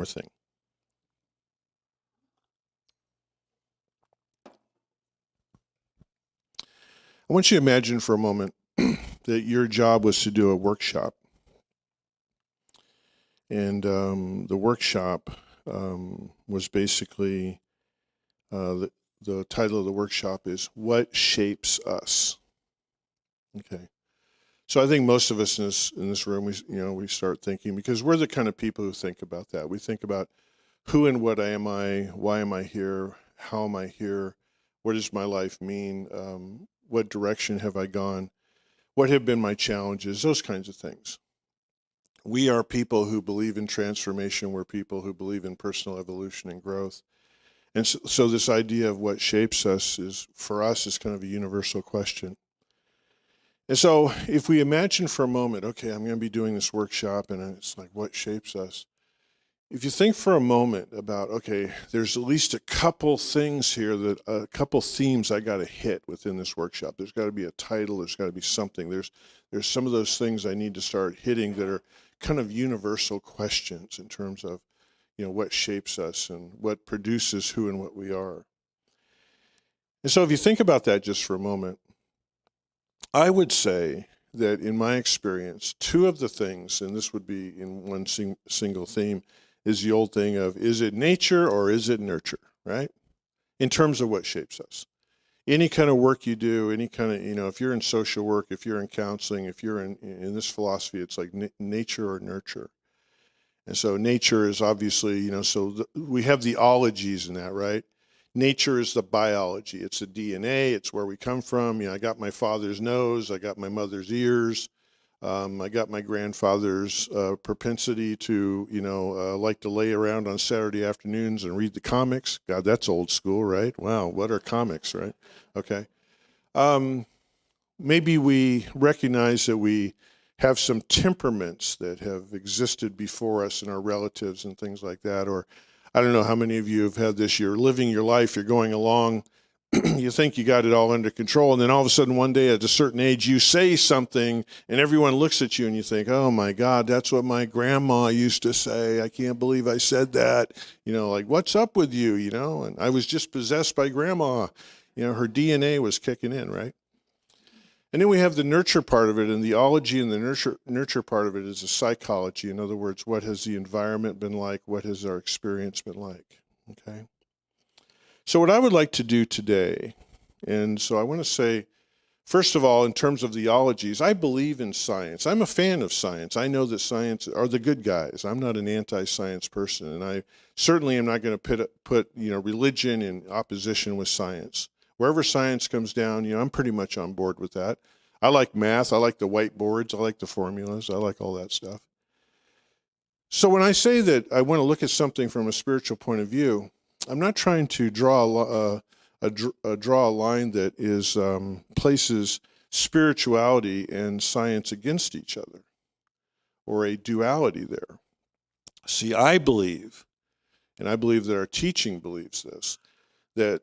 or thing. I want you to imagine for a moment that your job was to do a workshop. And the workshop was basically, the title of the workshop is What Shapes Us? Okay. So I think most of us in this room, we start thinking, because we're the kind of people who think about that. We think about who and what am I, why am I here, how am I here, what does my life mean, what direction have I gone, what have been my challenges, those kinds of things. We are people who believe in transformation. We're people who believe in personal evolution and growth. And so this idea of what shapes us is, for us, is kind of a universal question. And so if we imagine for a moment, okay, I'm going to be doing this workshop, and it's like, what shapes us? If you think for a moment about, okay, there's at least a couple things here, a couple themes I got to hit within this workshop. There's got to be a title. There's got to be something. There's some of those things I need to start hitting that are kind of universal questions in terms of, what shapes us and what produces who and what we are. And so if you think about that just for a moment, I would say that in my experience, two of the things, and this would be in one single theme, is the old thing of, is it nature or is it nurture, right? In terms of what shapes us. Any kind of work you do, any kind of, if you're in social work, if you're in counseling, if you're in this philosophy, it's like nature or nurture. And so nature is obviously, we have the ologies in that, right? Nature is the biology. It's the DNA. It's where we come from. I got my father's nose. I got my mother's ears. I got my grandfather's propensity to, like to lay around on Saturday afternoons and read the comics. God, that's old school, right? Wow, what are comics, right? Okay. Maybe we recognize that we have some temperaments that have existed before us and our relatives and things like that. Or I don't know how many of you have had this. You're living your life, you're going along, you think you got it all under control, and then all of a sudden one day at a certain age you say something and everyone looks at you and you think, oh my God, that's what my grandma used to say. I can't believe I said that. Like, what's up with you? And I was just possessed by grandma. Her DNA was kicking in, right? And then we have the nurture part of it, and the ology, and the nurture part of it is the psychology. In other words, what has the environment been like? What has our experience been like? Okay. So what I would like to do today, and so I want to say, first of all, in terms of the ologies, I believe in science. I'm a fan of science. I know that science are the good guys. I'm not an anti-science person, and I certainly am not going to put religion in opposition with science. Wherever science comes down, I'm pretty much on board with that. I like math. I like the whiteboards. I like the formulas. I like all that stuff. So when I say that I want to look at something from a spiritual point of view, I'm not trying to draw a line that is places spirituality and science against each other, or a duality there. See, I believe, and I believe that our teaching believes this, that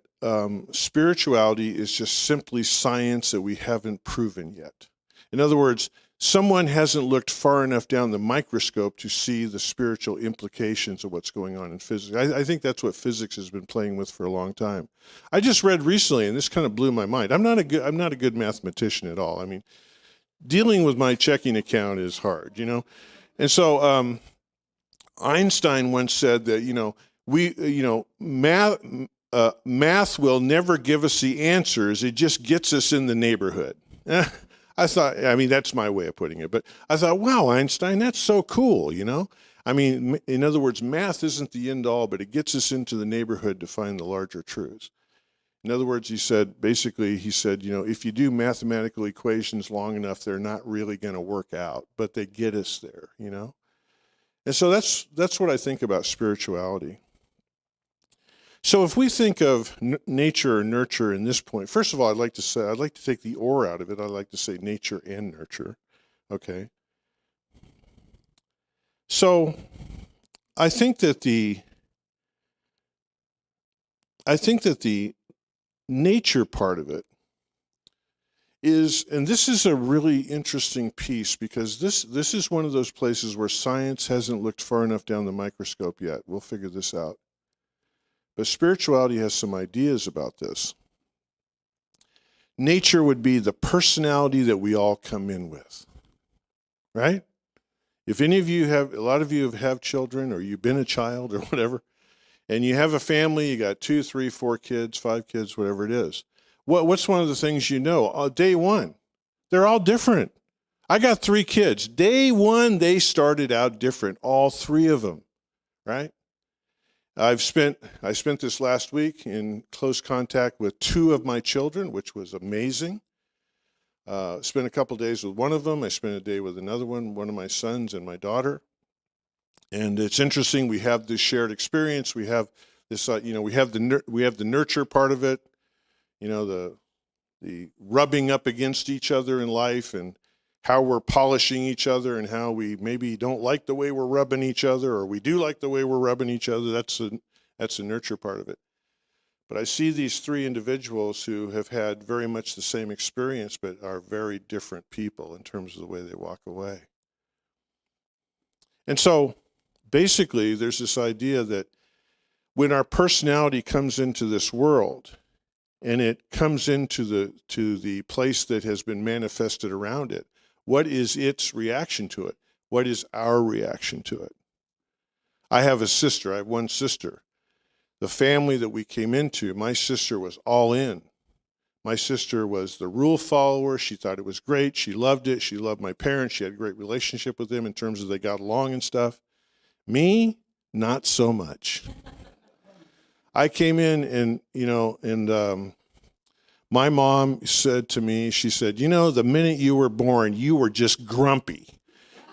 spirituality is just simply science that we haven't proven yet. In other words, someone hasn't looked far enough down the microscope to see the spiritual implications of what's going on in physics. I think that's what physics has been playing with for a long time. I just read recently, and this kind of blew my mind. I'm not a good mathematician at all. I mean, dealing with my checking account is hard, And so Einstein once said that math will never give us the answers. It just gets us in the neighborhood. I thought, that's my way of putting it, but I thought, wow, Einstein, that's so cool, in other words, math isn't the end all, but it gets us into the neighborhood to find the larger truths. In other words, he said, if you do mathematical equations long enough, they're not really going to work out, but they get us there, And so that's what I think about spirituality. So if we think of nature or nurture in this point, first of all, I'd like to take the or out of it. I'd like to say nature and nurture. Okay. So I think that the nature part of it is, and this is a really interesting piece, because this is one of those places where science hasn't looked far enough down the microscope yet. We'll figure this out. But spirituality has some ideas about this. Nature would be the personality that we all come in with, right? If any of you have, a lot of you have children, or you've been a child or whatever, and you have a family, you got 2, 3, 4 kids, 5 kids, whatever it is. What's one of the things you know? Day one, they're all different. I got 3 kids. Day one, they started out different, all 3 of them, right? I spent this last week in close contact with 2 of my children, which was amazing. Spent a couple days with one of them. I spent a day with another one of my sons and my daughter. And it's interesting. We have this shared experience. We have this, we have the nurture part of it. The rubbing up against each other in life, and how we're polishing each other, and how we maybe don't like the way we're rubbing each other, or we do like the way we're rubbing each other. That's the nurture part of it. But I see these 3 individuals who have had very much the same experience, but are very different people in terms of the way they walk away. And so basically there's this idea that when our personality comes into this world, and it comes into the place that has been manifested around it, what is its reaction to it? What is our reaction to it? I have a sister. I have one sister. The family that we came into, my sister was all in. My sister was the rule follower. She thought it was great. She loved it. She loved my parents. She had a great relationship with them in terms of they got along and stuff. Me, not so much. I came in and my mom said to me, she said, the minute you were born, you were just grumpy.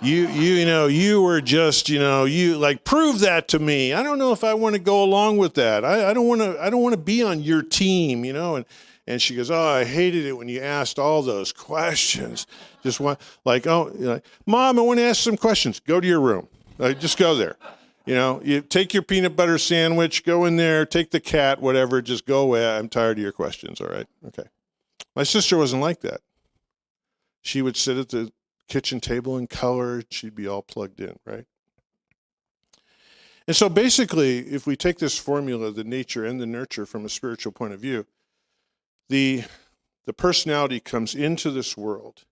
You were just, you like, prove that to me. I don't know if I want to go along with that. I don't want to be on your team, and she goes, oh, I hated it when you asked all those questions. Just want, Mom, I want to ask some questions. Go to your room. Just go there. You take your peanut butter sandwich, go in there, take the cat, whatever, just go away. I'm tired of your questions, all right? Okay. My sister wasn't like that. She would sit at the kitchen table and color. She'd be all plugged in, right? And so basically, if we take this formula, the nature and the nurture from a spiritual point of view, the personality comes into this world,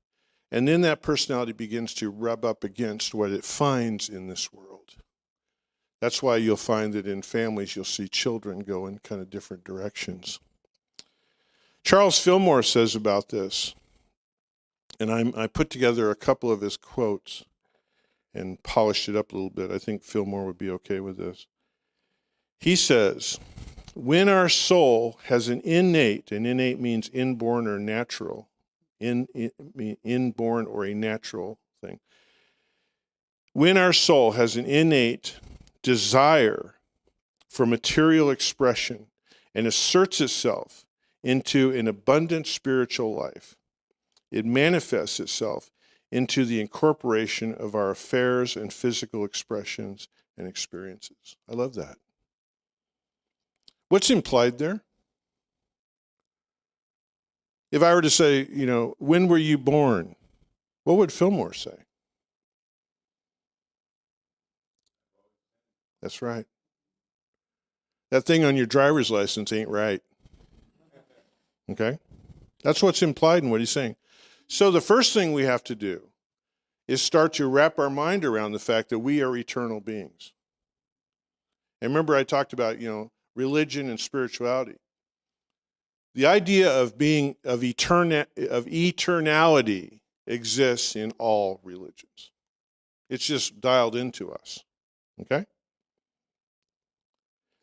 and then that personality begins to rub up against what it finds in this world. That's why you'll find that in families, you'll see children go in kind of different directions. Charles Fillmore says about this, and I put together a couple of his quotes and polished it up a little bit. I think Fillmore would be okay with this. He says, when our soul has an innate means inborn or natural, inborn or a natural thing. When our soul has an innate desire for material expression and asserts itself into an abundant spiritual life, it manifests itself into the incorporation of our affairs and physical expressions and experiences. I love that. What's implied there? If I were to say, when were you born? What would Fillmore say? That's right. That thing on your driver's license ain't right. Okay? That's what's implied in what he's saying. So the first thing we have to do is start to wrap our mind around the fact that we are eternal beings. And remember I talked about, religion and spirituality. The idea of eternality exists in all religions. It's just dialed into us. Okay?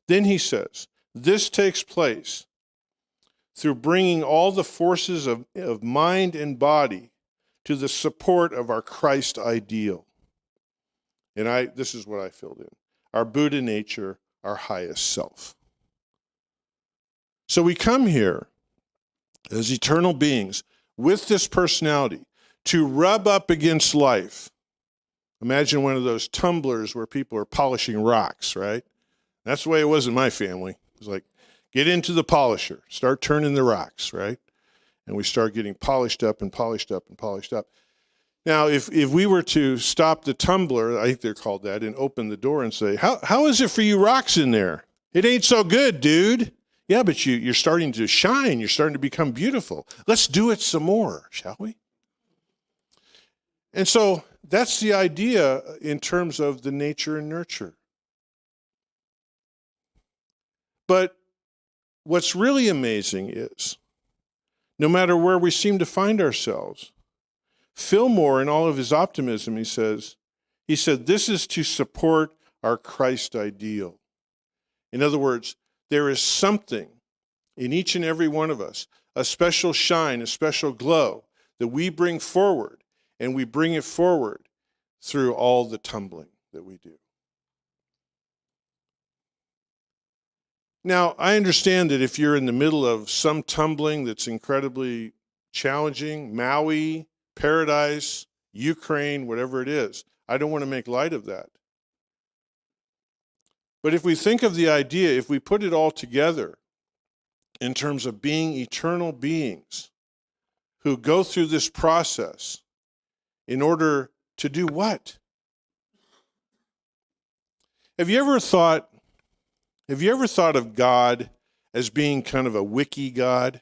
Then he says, this takes place through bringing all the forces of mind and body to the support of our Christ ideal. And this is what I filled in. Our Buddha nature, our highest self. So we come here as eternal beings with this personality to rub up against life. Imagine one of those tumblers where people are polishing rocks, right? That's the way it was in my family. It was like, get into the polisher, start turning the rocks, right? And we start getting polished up and polished up and polished up. Now, if we were to stop the tumbler, I think they're called that, and open the door and say, how is it for you rocks in there? It ain't so good, dude. Yeah, but you're starting to shine. You're starting to become beautiful. Let's do it some more, shall we? And so that's the idea in terms of the nature and nurture. But what's really amazing is, no matter where we seem to find ourselves, Fillmore, in all of his optimism, he said, this is to support our Christ ideal. In other words, there is something in each and every one of us, a special shine, a special glow that we bring forward, and we bring it forward through all the tumbling that we do. Now, I understand that if you're in the middle of some tumbling that's incredibly challenging, Maui, Paradise, Ukraine, whatever it is, I don't want to make light of that. But if we think of the idea, if we put it all together in terms of being eternal beings who go through this process in order to do what? Have you ever thought of God as being kind of a wiki God?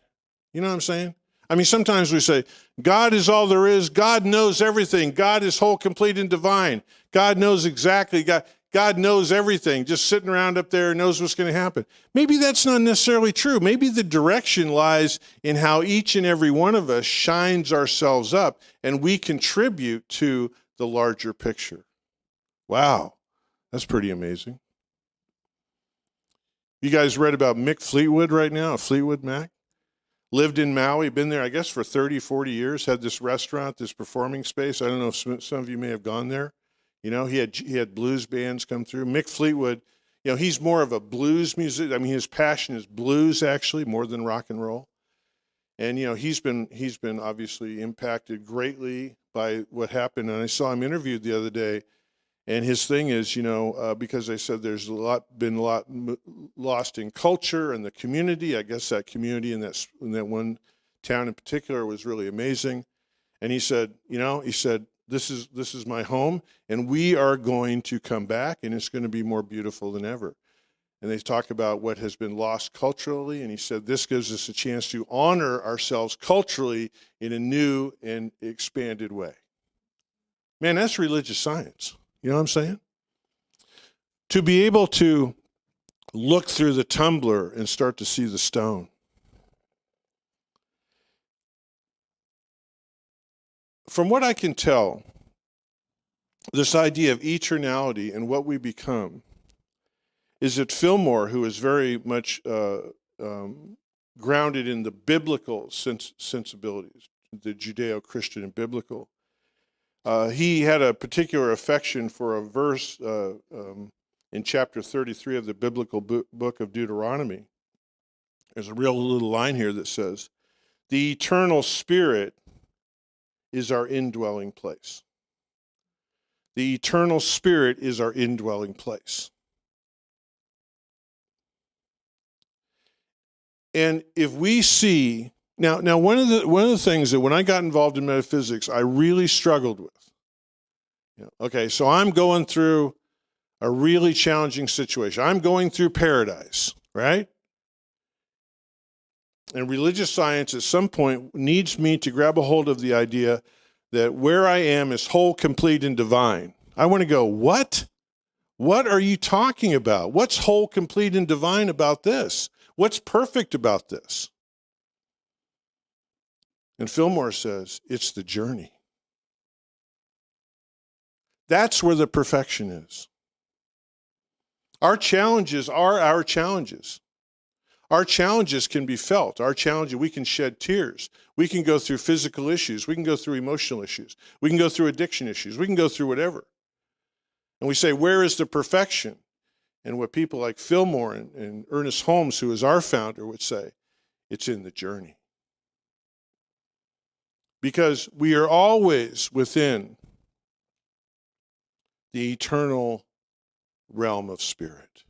You know what I'm saying? I mean, sometimes we say, God is all there is. God knows everything. God is whole, complete, and divine. God knows exactly. God knows everything, just sitting around up there and knows what's going to happen. Maybe that's not necessarily true. Maybe the direction lies in how each and every one of us shines ourselves up and we contribute to the larger picture. Wow, that's pretty amazing. You guys read about Mick Fleetwood right now, Fleetwood Mac? Lived in Maui, been there, I guess, for 30, 40 years, had this restaurant, this performing space. I don't know if some of you may have gone there. You know, he had blues bands come through. Mick Fleetwood, you know, he's more of a blues music. I mean, his passion is blues, actually, more than rock and roll. And, you know, he's been obviously impacted greatly by what happened. And I saw him interviewed the other day. And his thing is, you know, because they said there's been a lot lost in culture and the community. I guess that community in that one town in particular was really amazing. And he said, this is my home, and we are going to come back, and it's going to be more beautiful than ever. And they talk about what has been lost culturally, and he said this gives us a chance to honor ourselves culturally in a new and expanded way. Man, that's religious science. You know what I'm saying? To be able to look through the tumbler and start to see the stone. From what I can tell, this idea of eternality and what we become is that Fillmore, who is very much grounded in the biblical sensibilities, the Judeo-Christian and biblical, he had a particular affection for a verse in chapter 33 of the biblical book of Deuteronomy. There's a real little line here that says, "The eternal Spirit is our indwelling place." The eternal Spirit is our indwelling place. And if we see now one of the things that when I got involved in metaphysics, I really struggled with. Okay, so I'm going through a really challenging situation. I'm going through paradise, right? And religious science at some point needs me to grab a hold of the idea that where I am is whole, complete, and divine. I want to go, what? What are you talking about? What's whole, complete, and divine about this? What's perfect about this? And Fillmore says, it's the journey. That's where the perfection is. Our challenges are our challenges. Our challenges can be felt. Our challenges, we can shed tears. We can go through physical issues. We can go through emotional issues. We can go through addiction issues. We can go through whatever. And we say, where is the perfection? And what people like Fillmore and Ernest Holmes, who is our founder, would say, it's in the journey. Because we are always within the eternal realm of spirit.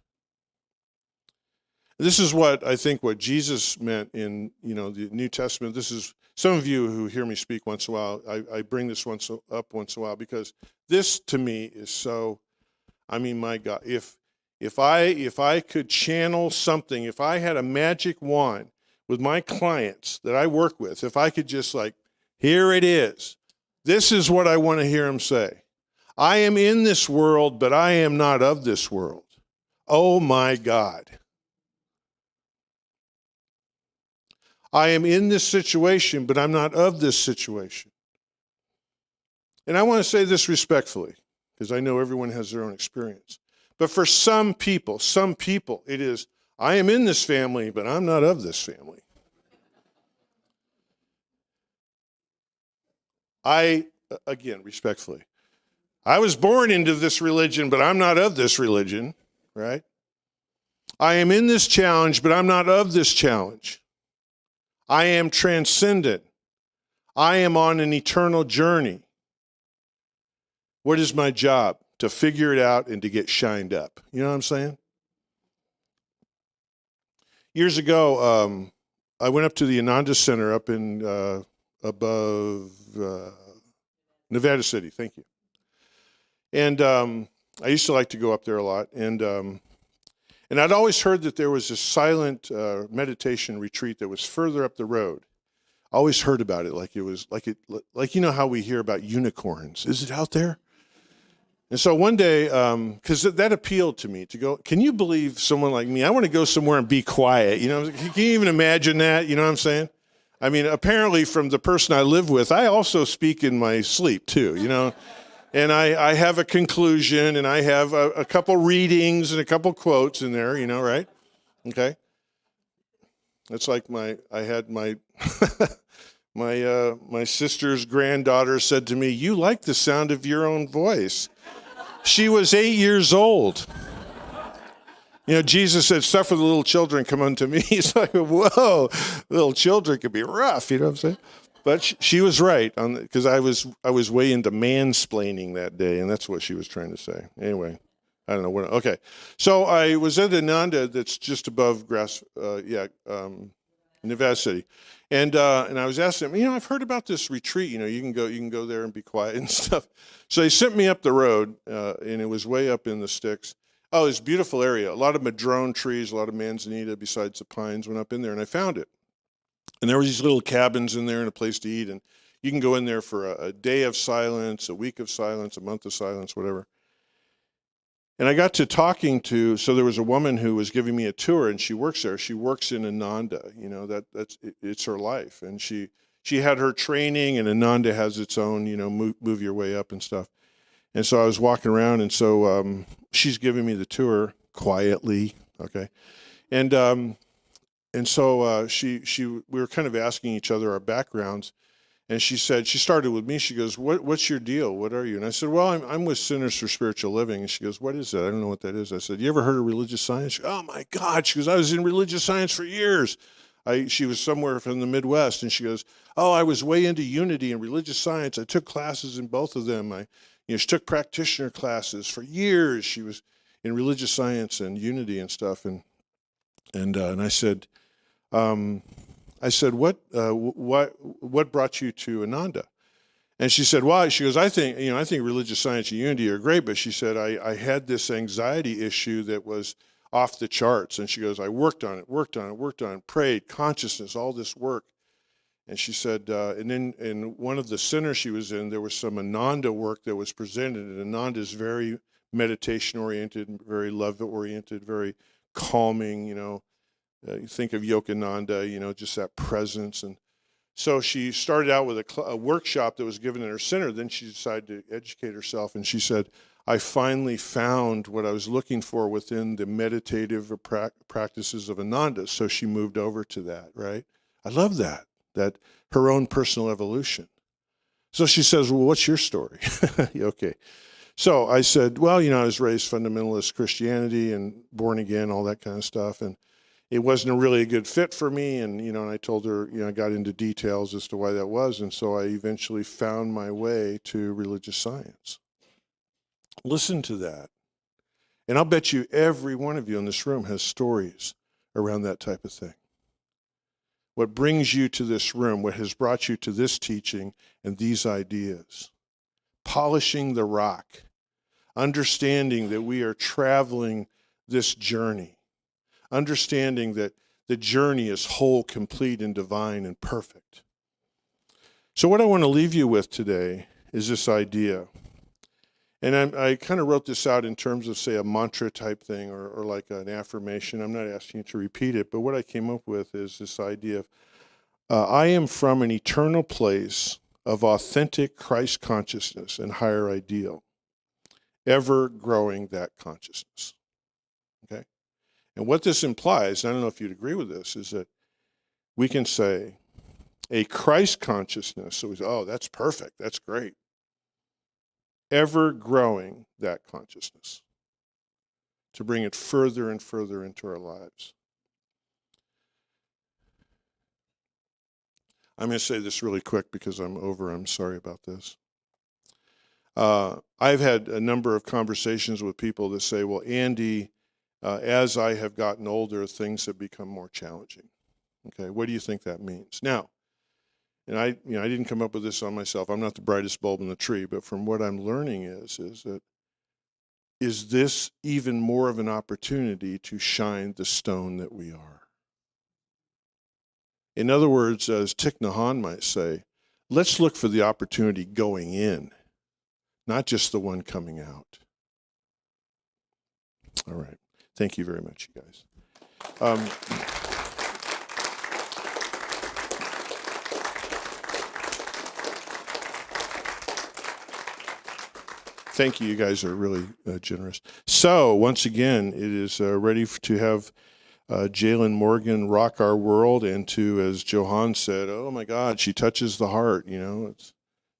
This is what I think what Jesus meant in, the New Testament. This is some of you who hear me speak once in a while. I bring this up once in a while because this to me is so. I mean, my God, if I could channel something, if I had a magic wand with my clients that I work with, if I could just here it is. This is what I want to hear them say. I am in this world, but I am not of this world. Oh my God. I am in this situation, but I'm not of this situation. And I want to say this respectfully, because I know everyone has their own experience. But for some people, it is, I am in this family, but I'm not of this family. Again, respectfully, I was born into this religion, but I'm not of this religion, right? I am in this challenge, but I'm not of this challenge. I am transcendent. I am on an eternal journey. What is my job? To figure it out and to get shined up. You know what I'm saying? Years ago, I went up to the Ananda Center up in above Nevada City. Thank you. And I used to like to go up there a lot. And I'd always heard that there was a silent meditation retreat that was further up the road. I always heard about it like how we hear about unicorns. Is it out there? And so one day, because that appealed to me to go, can you believe someone like me? I want to go somewhere and be quiet. Can you even imagine that? You know what I'm saying? I mean, apparently from the person I live with, I also speak in my sleep too, And I have a conclusion and I have a couple readings and a couple quotes in there, right? Okay. It's like I had my my sister's granddaughter said to me, "You like the sound of your own voice." She was 8 years old. Jesus said, "Suffer the little children, come unto me." He's like, whoa, little children can be rough, you know what I'm saying? But she was right, because I was way into mansplaining that day, and that's what she was trying to say. Anyway, I don't know what. Okay, so I was at Ananda, that's just above Nevada City, and I was asking them, I've heard about this retreat. You can go there and be quiet and stuff. So they sent me up the road, and it was way up in the sticks. Oh, it's a beautiful area. A lot of madrone trees, a lot of manzanita besides the pines. Went up in there, and I found it. And there were these little cabins in there and a place to eat, and you can go in there for a day of silence, a week of silence, a month of silence, whatever. And I got to talking to, so there was a woman who was giving me a tour, and she works there. She works in Ananda, it's her life. And she had her training, and Ananda has its own, move your way up and stuff. And so I was walking around, and so she's giving me the tour quietly, okay? And so we were kind of asking each other our backgrounds. And she said, she started with me. She goes, what's your deal? What are you? And I said, well, I'm with Sinners for Spiritual Living. And she goes, what is that? I don't know what that is. I said, you ever heard of religious science? She goes, oh, my God. She goes, I was in religious science for years. She was somewhere from the Midwest. And she goes, oh, I was way into unity and religious science. I took classes in both of them. She took practitioner classes for years. She was in religious science and unity and stuff. And I said, what brought you to Ananda? And she said, well, she goes, I think religious science and unity are great, but she said, I had this anxiety issue that was off the charts. And she goes, I worked on it, prayed, consciousness, all this work. And she said, and then in one of the centers she was in, there was some Ananda work that was presented. And Ananda is very meditation-oriented, very love-oriented, very calming, you think of Yogananda, just that presence. And so she started out with a workshop that was given in her center. Then she decided to educate herself. And she said, I finally found what I was looking for within the meditative practices of Ananda. So she moved over to that, right? I love that her own personal evolution. So she says, well, what's your story? Okay. So I said, well, I was raised fundamentalist Christianity and born again, all that kind of stuff. And it wasn't really a good fit for me. And, and I told her, I got into details as to why that was. And so I eventually found my way to religious science. Listen to that. And I'll bet you every one of you in this room has stories around that type of thing. What brings you to this room, what has brought you to this teaching and these ideas. Polishing the rock, understanding that we are traveling this journey, understanding that the journey is whole, complete, and divine and perfect. So what I want to leave you with today is this idea. And I kind of wrote this out in terms of, say, a mantra type thing or like an affirmation. I'm not asking you to repeat it, but what I came up with is this idea of, I am from an eternal place of authentic Christ consciousness and higher ideal, ever growing that consciousness. Okay? And what this implies, I don't know if you'd agree with this, is that we can say a Christ consciousness, so we say, oh, that's perfect, that's great. Ever growing that consciousness to bring it further and further into our lives. I'm going to say this really quick because I'm over. I'm sorry about this. I've had a number of conversations with people that say, well, Andy, as I have gotten older, things have become more challenging. Okay, what do you think that means? Now, and I didn't come up with this on myself. I'm not the brightest bulb in the tree, but from what I'm learning is that is this even more of an opportunity to shine the stone that we are? In other words, as Thich Nhat Hanh might say, let's look for the opportunity going in, not just the one coming out. All right. Thank you very much, you guys. Thank you. You guys are really generous. So once again, it is ready to have Jalen Morgan rock our world, and to, as Johan said, oh my God, she touches the heart.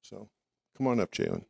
So come on up, Jalen.